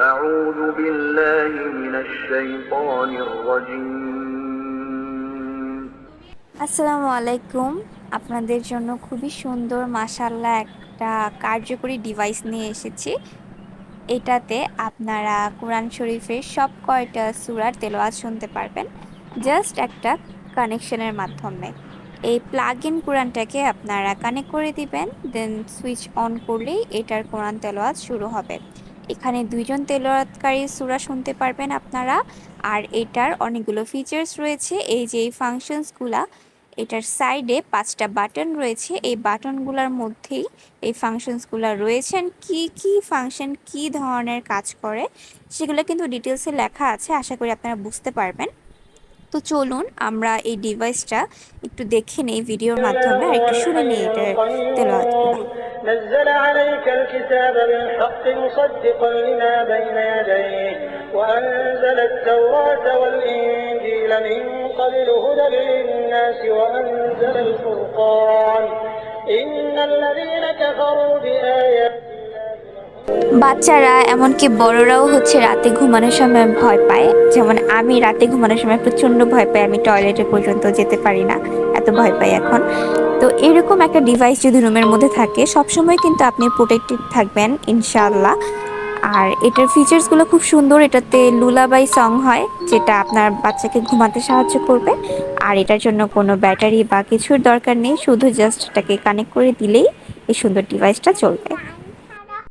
أعوذ بالله من الشيطان الرجيم আসসালামু আলাইকুম। আপনাদের জন্য খুবই সুন্দর মাশাআল্লাহ একটা কার্যকরী ডিভাইস নিয়ে এসেছি। এটাতে আপনারা কোরআন শরীফের সব কয়টা সূরার তেলাওয়াত শুনতে পারবেন জাস্ট একটা কানেকশনের মাধ্যমে। এই প্লাগ ইন কোরআনটাকে আপনারা কানেক্ট করে দিবেন, দেন সুইচ অন করলেই এটার কোরআন তেলাওয়াত শুরু হবে। এখানে দুইজন তেলাওয়াতকারী সূরা শুনতে পারবেন আপনারা। আর এটার অনেকগুলো ফিচার্স রয়েছে, এই যে এই ফাংশনসগুলা, এটার সাইডে 5টা বাটন রয়েছে। এই বাটনগুলোর মধ্যেই এই ফাংশনসগুলো রয়েছেন, কি কি ফাংশন কি ধরনের কাজ করে সেগুলো কিন্তু ডিটেলসে লেখা আছে, আশা করি আপনারা বুঝতে পারবেন। তো চলুন আমরা এই ডিভাইসটা একটু দেখে নেই ভিডিওর মাধ্যমে আর একটু শুনে নেই এটার তেলাওয়াতগুলো। نزل عليك الكتاب بالحق مصدقا لما بين يديه وأنزل التوراة والإنجيل من قبل هدى للناس وأنزل الفرقان إن الذين كفروا بآيات বাচ্চারা এমনকি বড়রাও রাতে ঘুমানোর সময় ভয় পায়। যেমন আমি রাতে ঘুমানোর সময় প্রচন্ড ভয় পাই, আমি টয়লেটে পর্যন্ত যেতে পারি না, এত ভয় পাই এখন। তো এরকম একটা ডিভাইস যদি রুমের মধ্যে থাকে সবসময় কিন্তু আপনি প্রোটেক্টেড থাকবেন ইনশাআল্লাহ। আর এটার ফিচার্সগুলো খুব সুন্দর। এটাতে লুলাবাই সং হয়, যেটা আপনার বাচ্চাকে ঘুমাতে সাহায্য করবে। আর এটার জন্য কোনো ব্যাটারি বা কিছুর দরকার নেই, শুধু জাস্ট এটাকে কানেক্ট করে দিলেই এই সুন্দর ডিভাইসটা চলবে।